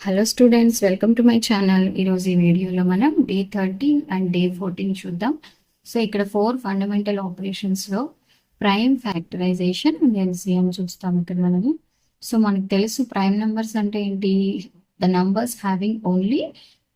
Hello students, welcome to my channel. ఈరోజు ఈ వీడియోలో మనం డే 13 అండ్ డే 14 చూద్దాం. సో ఇక్కడ 4 ఫండమెంటల్ ఆపరేషన్స్లో ప్రైమ్ ఫ్యాక్టరైజేషన్ అండ్ ఎల్సిఎం చూస్తాం ఇక్కడ మనము. సో మనకు తెలుసు ప్రైమ్ నెంబర్స్ అంటే ఏంటి, the numbers having only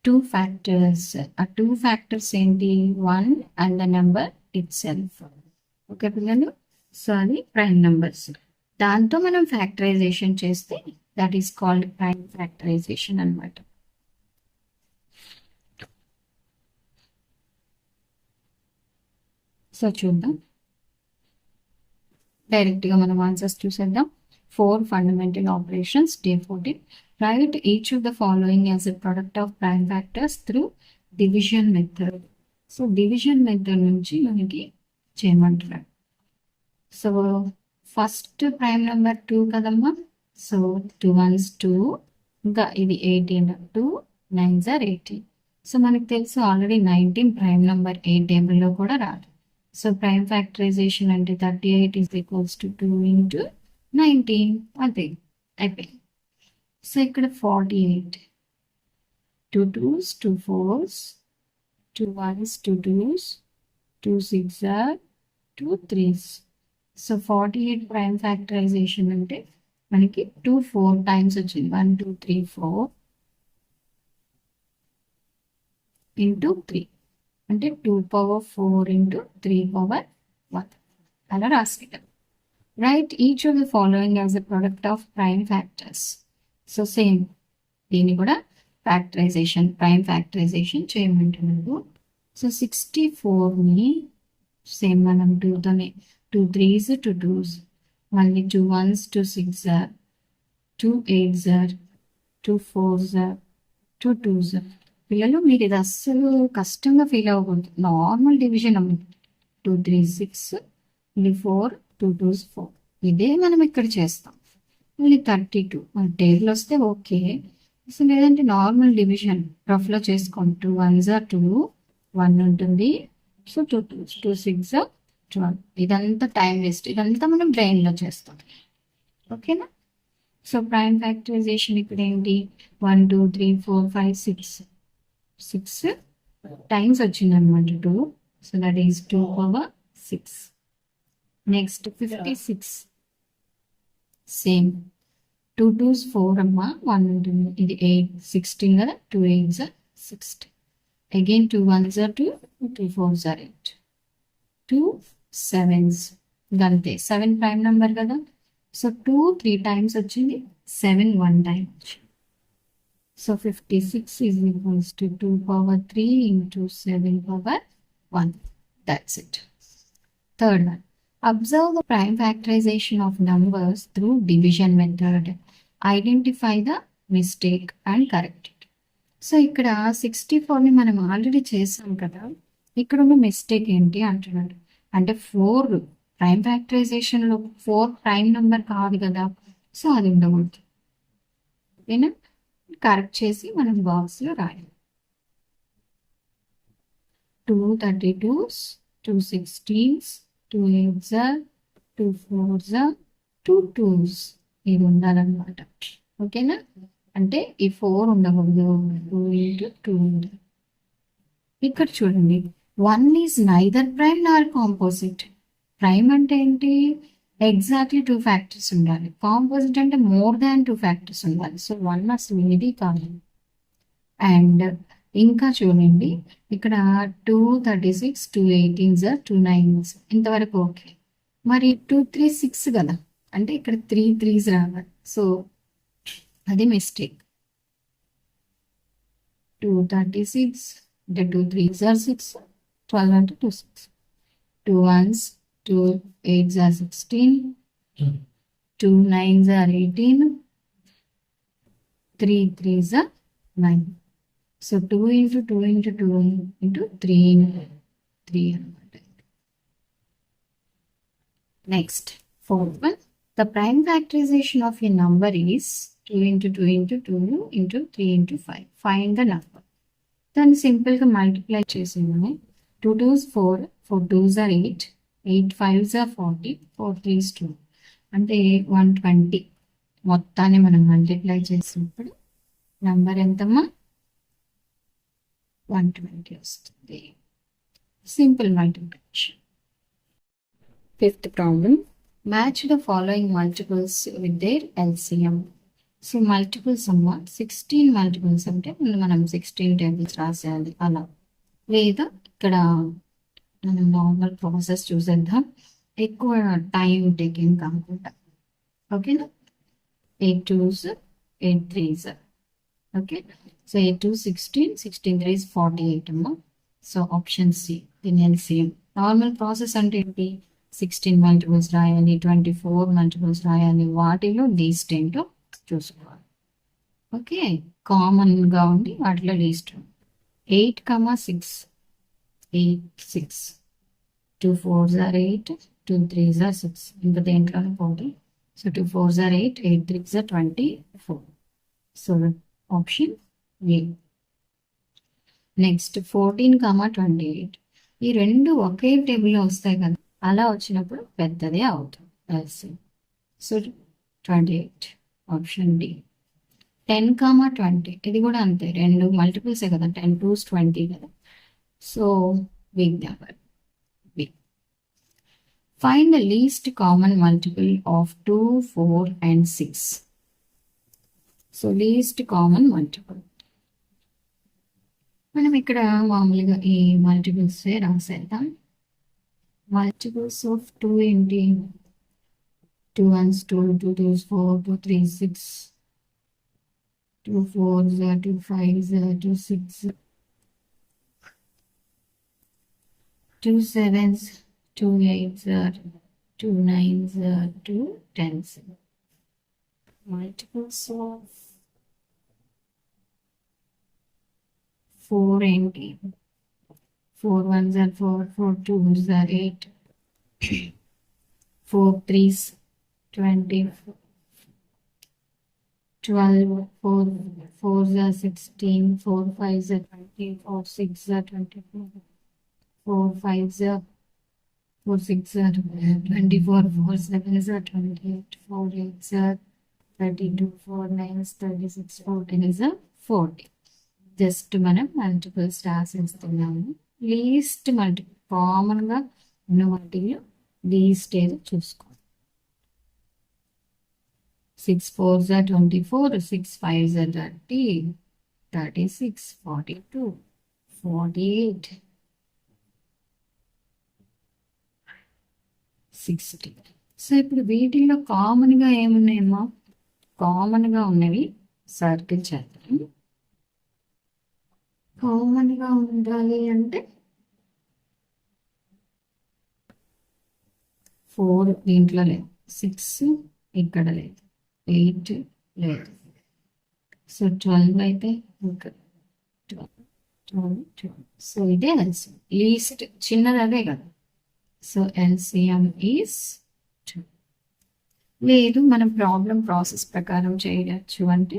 2 factors. ఆ 2 ఫ్యాక్టర్స్ ఏంటి, 1 and the number itself. Okay పిల్లలు, సో అది ప్రైమ్ నెంబర్స్. దాంతో మనం ఫ్యాక్టరైజేషన్ చేస్తే that is called prime factorization అన్నమాట. సో చూద్దాం, డైరెక్ట్గా మనం ఆన్సర్స్ చూసేద్దాం. 4 fundamental operations, day 14. Write each of the following as a product of prime factors through division method. So division method నుంచి మనకి చేయమంటున్నాడు. సో ఫస్ట్ ప్రైమ్ నెంబర్ 2 కదమ్మా. So 2 ones 2, ఇంకా ఇది 18, 2 9s are 18. సో మనకు తెలుసు ఆల్రెడీ 19 ప్రైమ్ నెంబర్ 8 టేబుల్లో కూడా రాదు. సో ప్రైమ్ ఫ్యాక్టరైజేషన్ అంటే 38 ఈజ్ ఈక్వల్స్ టు 2 ఇంటూ 19, అదే అయిపోయింది. సో ఇక్కడ 48, 2 2s 2 4s 2 1s 2 2s 2 6 are 2 3s. So 48 prime factorisation అంటే మనకి 2 4 టైమ్స్ వచ్చింది. 1 2 3 4 ఇంటూ 3 అంటే 2 power 4 ఇంటూ 3 power 1 అలా రాసుకుంటాం. Right each of the following as the product of prime factors. So same దీన్ని కూడా ఫ్యాక్టరైజేషన్, ప్రైమ్ ఫ్యాక్టరైజేషన్ చేయమంటున్నారు. సో 64ని సేమ్ మనం 2తోనే 2 3s 2 2s, మళ్ళీ 2 1s 2 6s are 2 8s are 2 4s are 2 2s are. పిల్లలు మీరు ఇది అస్సలు కష్టంగా ఫీల్ అవ్వకూడదు, నార్మల్ డివిజన్ అమ్మ. 2 3s 6, మళ్ళీ 4 2 2s 4, ఇదే మనం ఇక్కడ చేస్తాం. మళ్ళీ 32 మన టేబుల్ వస్తే ఓకే, అసలు లేదంటే నార్మల్ డివిజన్ రఫ్లో చేసుకోండి. 2 1s are 2, 1 ఉంటుంది. So 2 2s 2 6s are 12. ఇదంతా టైం వేస్ట్, ఇదంతా మనం బ్రెయిన్లో చేస్తాం. ఓకేనా. సో ప్రైమ్ ఫ్యాక్టరైజేషన్ ఇక్కడ ఏంటి, 1 2 3 4 5 6 టైమ్స్ వచ్చింది అనమాట 2. So that is 2 power 6. Next 56, same 2 2s 4 అమ్మా, 1 ఉంటుంది. ఇది 8 16 కదా, 2 8s are 16. Again 2 1s are 2, 2 4s are 8, 2 7s అంతే. 7 ప్రైమ్ నెంబర్ కదా. సో 2 3 టైమ్స్ వచ్చింది, 7 1 టైం వచ్చింది. So 56 is equals to 2 power 3 into 7 power 1. That's it. Third one, observe the prime factorization of numbers through division method. Identify the mistake and correct it. So ఇక్కడ 64ని మనం already చేసాం కదా, ఇక్కడ ఉన్న mistake ఏంటి అంటున్నాడు. అంటే 4 ప్రైమ్ ఫ్యాక్టరైజేషన్లో 4 ప్రైమ్ నెంబర్ కాదు కదా, సో అది ఉండకూడదు. ఓకేనా, కరెక్ట్ చేసి మనం బాక్స్లో రాయాలి. 2 32s 2 16s 2 8s are 2 4s are 2 2s, ఇది ఉండాలన్నమాట. ఓకేనా, అంటే ఈ 4 ఉండకూడదు, 2 ఇంటూ 2 ఉండాలి. ఇక్కడ చూడండి, 1 is neither prime Nar composite. Prime అంటే ఏంటి, ఎగ్జాక్ట్లీ 2 ఫ్యాక్టర్స్ ఉండాలి. కాంపోజిట్ అంటే మోర్ దాన్ 2 ఫ్యాక్టర్స్ ఉండాలి. సో 1 అసలు ఇది కాదు. అండ్ ఇంకా చూడండి, ఇక్కడ 2 36 2 18s 2 9s, ఇంతవరకు ఓకే. మరి 2 3 6 కదా, అంటే ఇక్కడ 3 3s రావాలి. సో అది మిస్టేక్. 2 36 అంటే 2 3s are 6, 12 అంటే 2 6, 2 1s 2 8s are 16, 2 9s are 18, 3 3s are 9. So 2 into 2 into 2 into 3 into 3 అనమాట. Next fourth one, the prime factorization of a number is 2 into 2 into 2 into 3 into 5. Find the number. దాన్ని సింపుల్గా multiply చేసింది. 2 2s 4, 4 2s are 8, 8 5s are 40, 4 3s 2, అంటే 120. మొత్తాన్ని మనం multiply చేసినప్పుడు number ఎంతమ్మా? 120 వస్తుంది. Simple multiplication. Fifth problem, match the following multiples with their LCM. So multiples అమ్మ 16 మల్టిపుల్స్ అంటే మనం 16 టేబుల్స్ రాసేయాలి అలా, లేదా ఇక్కడ మనం నార్మల్ ప్రాసెస్ చూసేద్దాం, ఎక్కువ టైం టేకింగ్ కాకుండా. ఓకేనా? 8 2s 8 3s. Okay, so 8 2 16, 16 3s 48 అమ్మా. సో ఆప్షన్ సి దీని ఎల్సిఎం. నార్మల్ ప్రాసెస్ అంటే ఏంటి? 16 మల్టిపుల్స్ రాయాలి, 24 మల్టిపుల్స్ రాయాలి, వాటిలో లీస్ట్ ఏంటో చూసుకోవాలి. ఓకే, కామన్గా ఉండి వాటిలో least 8, 6 8 6 2 4s are 8, 2 3s are 6. ఇంకా దేంట్లోనే పోటీ. So 2 4s are 8, 8 3s are 24. So option A. Next 14, 28. ఈ రెండు ఒకే టేబుల్లో వస్తాయి కదా, అలా వచ్చినప్పుడు పెద్దదే అవుతుంది ఎల్సిఎం. So 28 option D. 10, 20. ఇది కూడా అంతే, రెండు మల్టిపుల్సే కదా, 10 2s 20 కదా. So big number B. Find the least common multiple of 2, 4 and 6. So least common multiple. మనం ఇక్కడ మామూలుగా ఈ మల్టిపుల్స్ రాసేద్దాం. మల్టిపుల్స్ ఆఫ్ 2 ఏంటి? 2 1s 2, 2 2s 4, 2 3s 6, 2 4s 2 5s 2 6, 2 7s 2 8s 2 9s 2 10s. Multiples of 4 ఏంటి? 4 1s are 4, 4 2s are 8, 4 3s 20, 12, 4 4s are 16, 4 5s are 20, 4 6s are 24, 4 5s are 4 6s are 24, 4 7s are 28, 4 8s are 32, 4 9s 36, 4 10s are 40. Just మనం multiples రాసేస్తున్నాము. Least multiple కామన్గా ఉన్న వాటిలో least ఏదో చూసుకోండి. 6 4s are 24, 6 5s are 30, 36, 42, 48, 60. So ఇప్పుడు వీటిల్లో కామన్గా ఏమున్నాయమ్మా? కామన్గా ఉన్నవి సర్కిల్ చేద్దాం. కామన్గా ఉండాలి అంటే 4 దీంట్లో లేదు, 6 ఇక్కడ లేదు, 8 లేదు. సో 12 అయితే ఇంకా 12. సో ఇదే ఎల్సిఎం. లీస్ట్ చిన్నది అదే కదా. So LCM is 2. లేదు మనం ప్రాబ్లం ప్రాసెస్ ప్రకారం చేయవచ్చు అంటే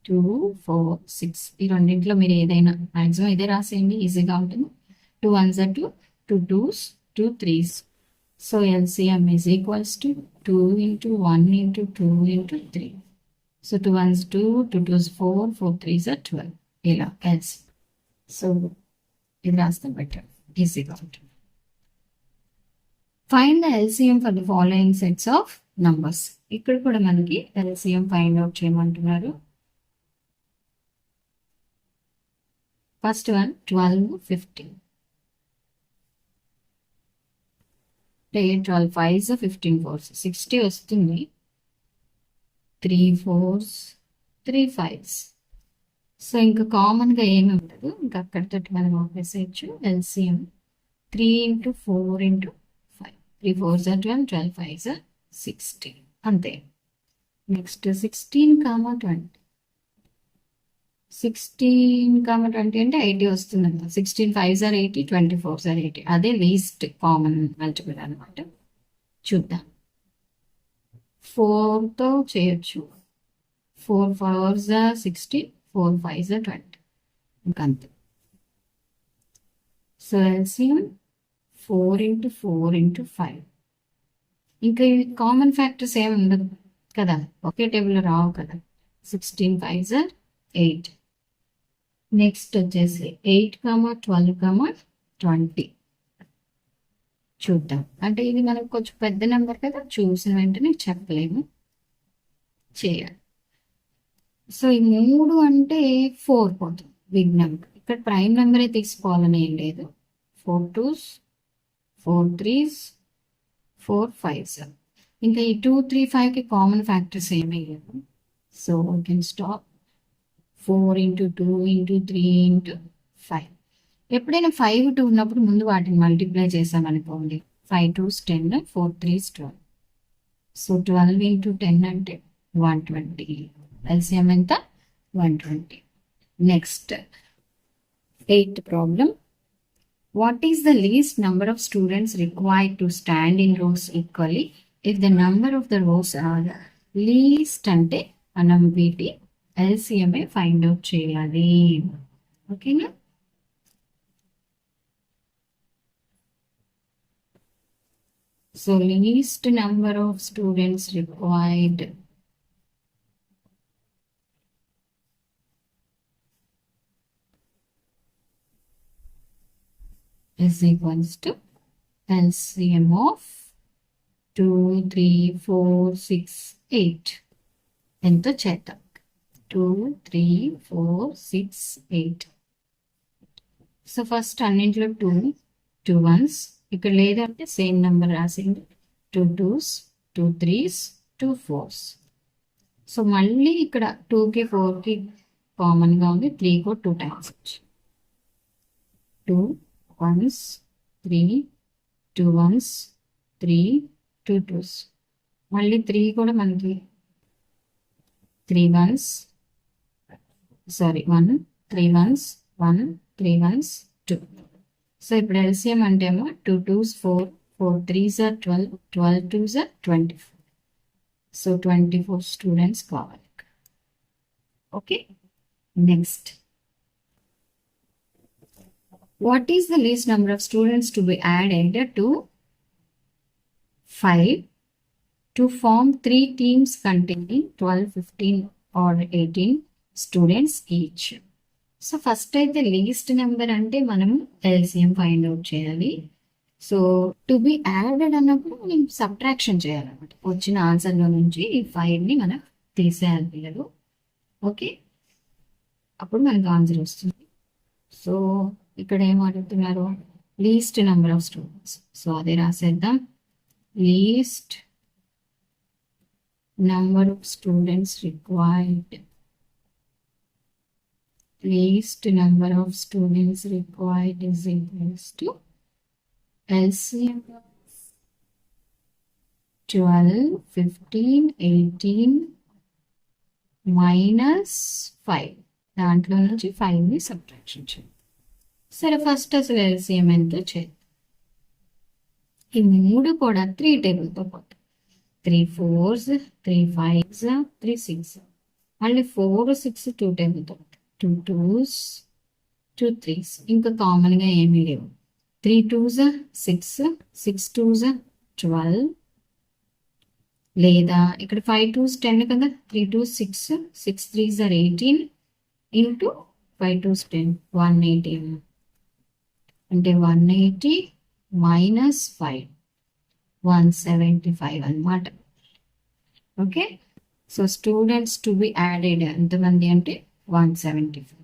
2 4 6 ఈ రెండింటిలో మీరు ఏదైనా మ్యాక్సిమం ఇదే రాసేయండి, ఈజీగా ఉంటుంది. 2 1s are 2, 2 2s 2 3s. So LCM is equals to 2 into 1 into 2 into 3. So 2 1s 2, 2 2s 4, 4 3s are 12. ఇలా ఎల్సిఎం. సో ఇది రాస్తే బెటర్, ఈజీగా ఉంటుంది. Find the LCM for the following sets of numbers. ఇక్కడ కూడా మనకి ఎల్సిఎం ఫైండ్ అవుట్ చేయమంటున్నారు. First one 12 15. 12 5s 15 4s 60 వస్తుంది. 3 4s 3 5s. సో ఇంకా కామన్గా ఏమి ఉండదు, ఇంకా అక్కడితో మనం ఆపేసేయచ్చు. LCM 3 into 4 into 5. 3 4s are 12, 12 5s are 16. అంతే. నెక్స్ట్ 16, 20. 16, 20 అంటే 80 వస్తుందండి. 16 5s are 80, 24s are 80. అదే లీస్ట్ కామన్ మల్టిపుల్ అనమాట. చూద్దాం. 4తో చేయొచ్చు. 4 4s are 16, 4 5s are 20. ఇంకంతే. So LCM 4 into 4 into 5. ఇంకా ఇవి కామన్ ఫ్యాక్టర్స్ ఏమి ఉండదు కదా, ఒకే టేబుల్లో రావు కదా. 16 5s are 8. నెక్స్ట్ వచ్చేసి 8, 12, 20 చూద్దాం. అంటే ఇది మనకు కొంచెం పెద్ద నెంబర్ కదా, చూసిన వెంటనే చెప్పలేము, చేయాలి. సో ఈ 3 అంటే 4 పోతుంది, బిగ్ నెంబర్. ఇక్కడ ప్రైమ్ నెంబరే తీసుకోవాలని ఏం లేదు. 4 2s, 4 3s, 4 5s. ఇంకా ఈ 2 3 5కి కామన్ ఫ్యాక్టర్స్ ఏమీ లేవు. So we can stop. 4 into 2 into 3 into 5. ఎప్పుడైనా 5 2 ఉన్నప్పుడు ముందు వాటిని మల్టిప్లై చేసామనుకోండి. 5 2s 10, 4 3s 12. సో 12 into 10 అంటే 120. ఎల్సిఎం ఎంత? 120. Next 8th problem. What is the least number of students required to stand in rows equally if the number of the rows are least? అంటే మనం వీటి ఎల్సిఎంఏ ఫైండ్ అవుట్ చేయాలి. ఓకేనా? So least number of students required is equals to LCM of 2, 3, 4, 6, 8. ఎంత చేద్దాం? 2, 3, 4, 6, 8. So first అన్నింటిలో 2 1s. ఇక్కడ లేదంటే సేమ్ నెంబర్ రాసింది. 2 2s, 2 3s, 2 4s. సో మళ్ళీ ఇక్కడ 2కి 4కి కామన్గా ఉంది. 3 కూడా 2 టైమ్స్ వచ్చి 2 1s, 3, 2 1s, 3, 2 2s. మళ్ళీ 3 కూడా మనకి 3 1s, sorry 1, 3 1s, 1, 3 1s, 2. So ఇప్పుడు ఎల్సిఎం అంటే ఏమో 2 2s 4, 4 3s are 12, 12 2s are 24. So 24 students కావాలి. Okay, next. What is the least number of students to be added to 5 to form 3 teams containing 12, 15 or 18 students each? So first అయితే least number అంటే మనం LCM find out చేయాలి. So to be added అన్నప్పుడు మనం subtraction చేయాలన్నమాట. వచ్చిన ఆన్సర్లో నుంచి ఈ 5ని మనం తీసేయాలి పిల్లలు. ఓకే, అప్పుడు మనకు ఆన్సర్ వస్తుంది. సో ఇక్కడ ఏం అడుగుతున్నారు? Least number of students. So అదే రాసేద్దాం. Least number of students required. Least number of students required is equals to LCM of 12, 15, 18 minus 5. దాంట్లో నుంచి 5ని సబ్ట్రాక్షన్ చేయాలి. సరే, ఫస్ట్ అసలు ఎల్సిఎం ఎంతో చేద్దాం. ఈ 3 కూడా 3 టేబుల్తో పోతాయి. 3 4s, 3 5s, 3 6. మళ్ళీ 4 6 2 టేబుల్తో పోతాయి. 2 2s, 2 3s. ఇంకా కామన్గా ఏమీ లేవు. 3 2s 6, 6 2s 12. లేదా ఇక్కడ 5 2s 10 కదా. 3 2s 6, 6 3s 18 ఇంటూ 5 2s 10, 180. అంటే 180 మైనస్ 5, 175 అన్నమాట. Okay, so students to be added ఎంతమంది అంటే 175.